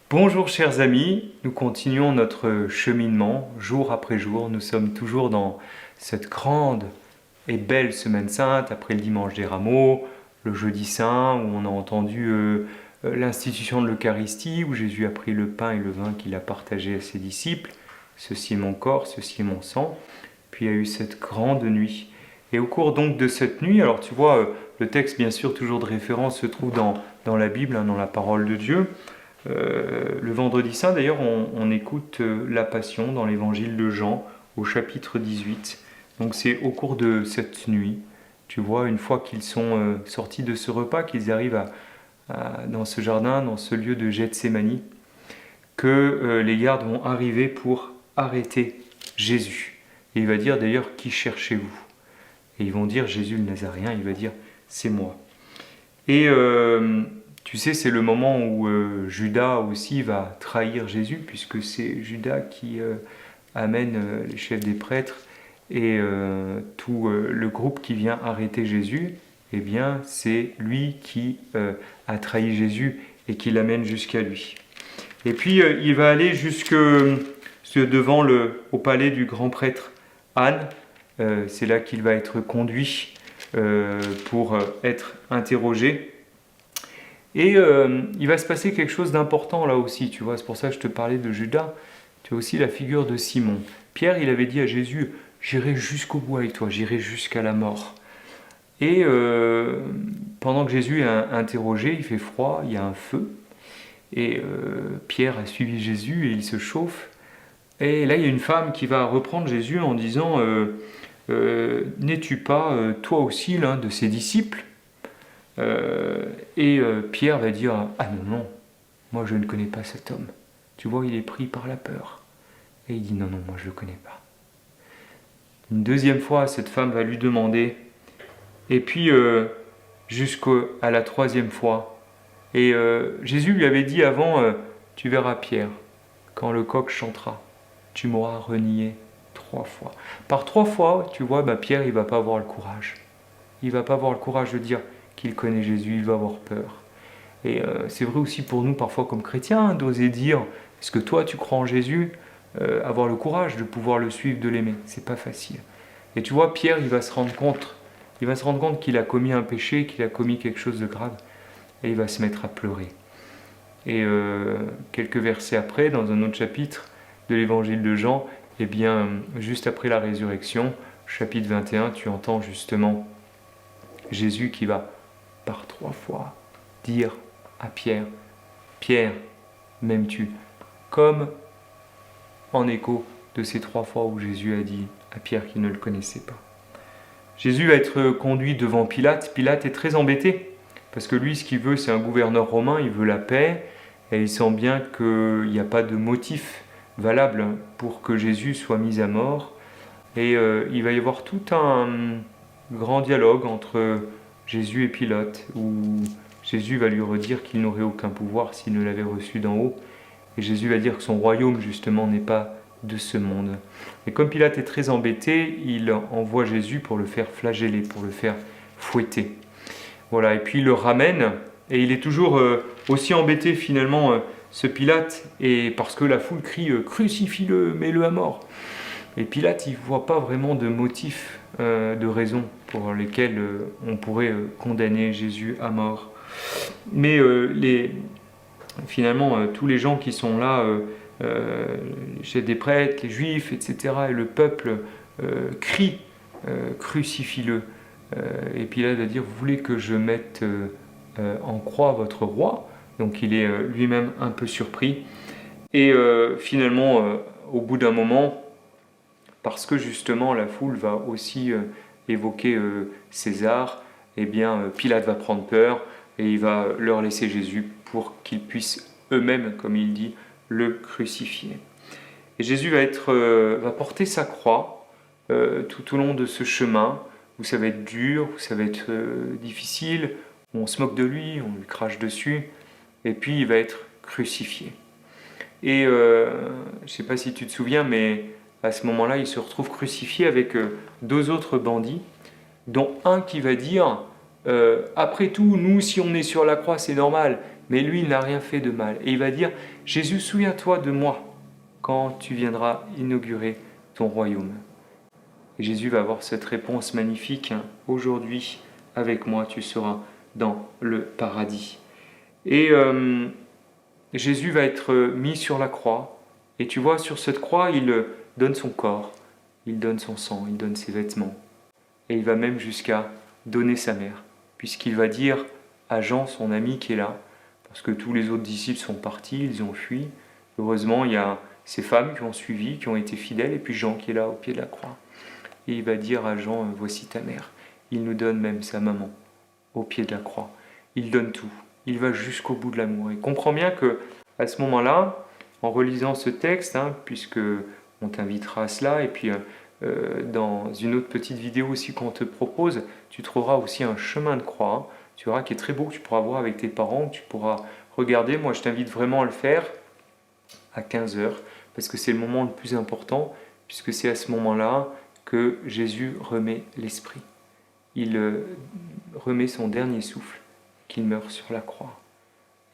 Bonjour chers amis, nous continuons notre cheminement jour après jour. Nous sommes toujours dans cette grande et belle semaine sainte après le dimanche des rameaux, le jeudi saint où on a entendu l'institution de l'Eucharistie, où Jésus a pris le pain et le vin qu'il a partagé à ses disciples. Ceci est mon corps, ceci est mon sang. Puis il y a eu cette grande nuit. Et au cours donc de cette nuit, alors tu vois, le texte bien sûr toujours de référence se trouve dans la Bible, dans la parole de Dieu. Le vendredi saint, d'ailleurs, on écoute la Passion dans l'évangile de Jean, au chapitre 18. Donc c'est au cours de cette nuit, tu vois, une fois qu'ils sont sortis de ce repas, qu'ils arrivent dans ce jardin, dans ce lieu de Gethsémani, que les gardes vont arriver pour arrêter Jésus. Et il va dire d'ailleurs, qui cherchez-vous? Et ils vont dire, Jésus le Nazaréen, il va dire, c'est moi. Et tu sais, c'est le moment où Judas aussi va trahir Jésus, puisque c'est Judas qui amène les chefs des prêtres et tout le groupe qui vient arrêter Jésus. Eh bien, c'est lui qui a trahi Jésus et qui l'amène jusqu'à lui. Et puis, il va aller jusque devant au palais du grand prêtre Anne. C'est là qu'il va être conduit pour être interrogé. Et il va se passer quelque chose d'important là aussi, tu vois, c'est pour ça que je te parlais de Judas. Tu as aussi la figure de Simon. Pierre, il avait dit à Jésus, j'irai jusqu'au bout avec toi, j'irai jusqu'à la mort. Et pendant que Jésus est interrogé, il fait froid, il y a un feu. Et Pierre a suivi Jésus et il se chauffe. Et là, il y a une femme qui va reprendre Jésus en disant, n'es-tu pas toi aussi l'un de ses disciples ? Pierre va dire, ah non, moi je ne connais pas cet homme. Tu vois, il est pris par la peur. Et il dit, non, moi je ne le connais pas. Une deuxième fois, cette femme va lui demander, et puis jusqu'à la troisième fois. Et Jésus lui avait dit avant, tu verras Pierre, quand le coq chantera, tu m'auras renié 3 fois. Par 3 fois, tu vois, Pierre, il ne va pas avoir le courage. Il ne va pas avoir le courage de dire qu'il connaît Jésus, il va avoir peur. Et c'est vrai aussi pour nous, parfois comme chrétiens, d'oser dire, est-ce que toi tu crois en Jésus? Avoir le courage de pouvoir le suivre, de l'aimer, c'est pas facile. Et tu vois, Pierre, il va se rendre compte qu'il a commis un péché, qu'il a commis quelque chose de grave, et il va se mettre à pleurer. Et quelques versets après, dans un autre chapitre de l'évangile de Jean, eh bien, juste après la résurrection, chapitre 21, tu entends justement Jésus qui va par 3 fois dire à Pierre, Pierre, m'aimes-tu? Comme en écho de ces 3 fois où Jésus a dit à Pierre qu'il ne le connaissait pas. Jésus va être conduit devant Pilate. Pilate est très embêté, parce que lui, ce qu'il veut, c'est un gouverneur romain, il veut la paix, et il sent bien qu'il n'y a pas de motif valable pour que Jésus soit mis à mort. Et il va y avoir tout un grand dialogue entre Jésus et Pilate, où Jésus va lui redire qu'il n'aurait aucun pouvoir s'il ne l'avait reçu d'en haut. Et Jésus va dire que son royaume, justement, n'est pas de ce monde. Et comme Pilate est très embêté, il envoie Jésus pour le faire flageller, pour le faire fouetter. Voilà, et puis il le ramène, et il est toujours aussi embêté finalement, ce Pilate, et parce que la foule crie « Crucifie-le, mets-le à mort !» Et Pilate, il ne voit pas vraiment de motif, de raison pour lesquelles on pourrait condamner Jésus à mort. Mais finalement, tous les gens qui sont là, les chefs des prêtres, les juifs, etc., et le peuple crient crucifie-le. Et Pilate va dire, vous voulez que je mette en croix votre roi? Donc il est lui-même un peu surpris. Et finalement, au bout d'un moment, parce que justement la foule va aussi évoquer César, eh bien Pilate va prendre peur et il va leur laisser Jésus pour qu'ils puissent eux-mêmes, comme il dit, le crucifier. Et Jésus va porter sa croix tout au long de ce chemin, où ça va être dur, où ça va être difficile, on se moque de lui, on lui crache dessus, et puis il va être crucifié. Et je ne sais pas si tu te souviens, mais à ce moment-là, il se retrouve crucifié avec deux autres bandits, dont un qui va dire après tout, nous, si on est sur la croix, c'est normal, mais lui, il n'a rien fait de mal. Et il va dire Jésus, souviens-toi de moi quand tu viendras inaugurer ton royaume. Et Jésus va avoir cette réponse magnifique aujourd'hui, avec moi, tu seras dans le paradis. Et Jésus va être mis sur la croix. Et tu vois, sur cette croix, il donne son corps, il donne son sang, il donne ses vêtements. Et il va même jusqu'à donner sa mère, puisqu'il va dire à Jean, son ami qui est là, parce que tous les autres disciples sont partis, ils ont fui. Heureusement, il y a ces femmes qui ont suivi, qui ont été fidèles, et puis Jean qui est là au pied de la croix. Et il va dire à Jean, voici ta mère. Il nous donne même sa maman au pied de la croix. Il donne tout. Il va jusqu'au bout de l'amour. Et comprends bien que à ce moment-là, en relisant ce texte, puisque on t'invitera à cela, et puis dans une autre petite vidéo aussi qu'on te propose, tu trouveras aussi un chemin de croix, tu verras, qui est très beau, que tu pourras voir avec tes parents, que tu pourras regarder. Moi, je t'invite vraiment à le faire à 15h, parce que c'est le moment le plus important, puisque c'est à ce moment-là que Jésus remet l'esprit. Il remet son dernier souffle, qu'il meurt sur la croix.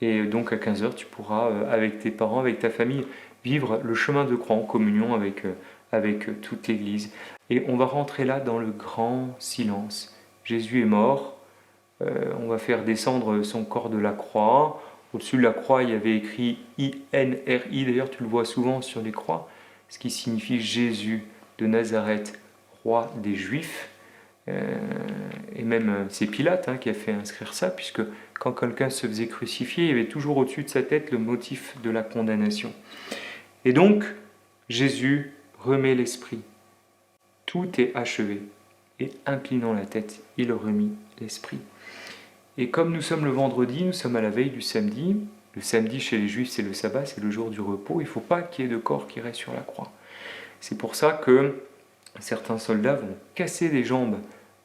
Et donc à 15h, tu pourras, avec tes parents, avec ta famille, vivre le chemin de croix en communion avec toute l'Église. Et on va rentrer là dans le grand silence. Jésus est mort, on va faire descendre son corps de la croix. Au-dessus de la croix, il y avait écrit INRI, d'ailleurs tu le vois souvent sur les croix, ce qui signifie Jésus de Nazareth, roi des Juifs. Et même c'est Pilate qui a fait inscrire ça, puisque quand quelqu'un se faisait crucifier, il y avait toujours au-dessus de sa tête le motif de la condamnation. Et donc, Jésus remet l'esprit. Tout est achevé. Et inclinant la tête, il remit l'esprit. Et comme nous sommes le vendredi, nous sommes à la veille du samedi. Le samedi chez les Juifs, c'est le sabbat, c'est le jour du repos. Il ne faut pas qu'il y ait de corps qui reste sur la croix. C'est pour ça que certains soldats vont casser les jambes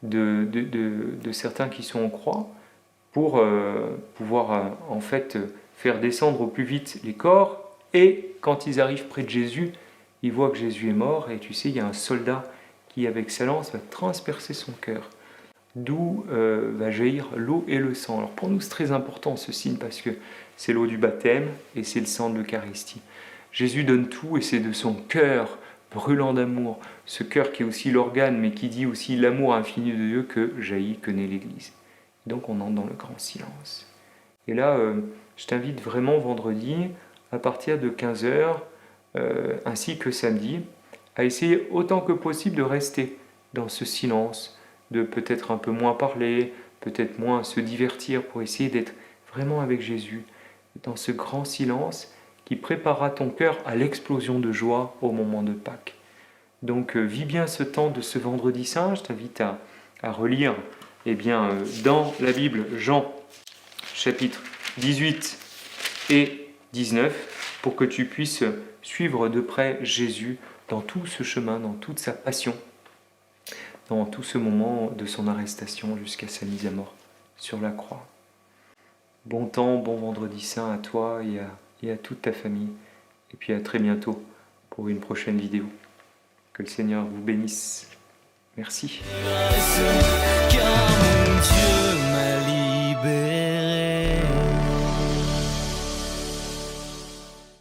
de certains qui sont en croix pour pouvoir en fait faire descendre au plus vite les corps. Et quand ils arrivent près de Jésus, ils voient que Jésus est mort. Et tu sais, il y a un soldat qui, avec sa lance, va transpercer son cœur, d'où va jaillir l'eau et le sang. Alors pour nous, c'est très important ce signe, parce que c'est l'eau du baptême et c'est le sang de l'Eucharistie. Jésus donne tout, et c'est de son cœur brûlant d'amour, ce cœur qui est aussi l'organe, mais qui dit aussi l'amour infini de Dieu, que jaillit, que naît l'Église. Donc on entre dans le grand silence. Et là, je t'invite vraiment vendredi, à partir de 15h, ainsi que samedi, à essayer autant que possible de rester dans ce silence, de peut-être un peu moins parler, peut-être moins se divertir, pour essayer d'être vraiment avec Jésus, dans ce grand silence qui préparera ton cœur à l'explosion de joie au moment de Pâques. Donc vis bien ce temps de ce vendredi saint. Je t'invite à relire dans la Bible Jean chapitre 18 et 19 pour que tu puisses suivre de près Jésus dans tout ce chemin, dans toute sa passion, dans tout ce moment de son arrestation jusqu'à sa mise à mort sur la croix. Bon temps, bon vendredi saint à toi et à toute ta famille. Et puis à très bientôt pour une prochaine vidéo. Que le Seigneur vous bénisse. Merci.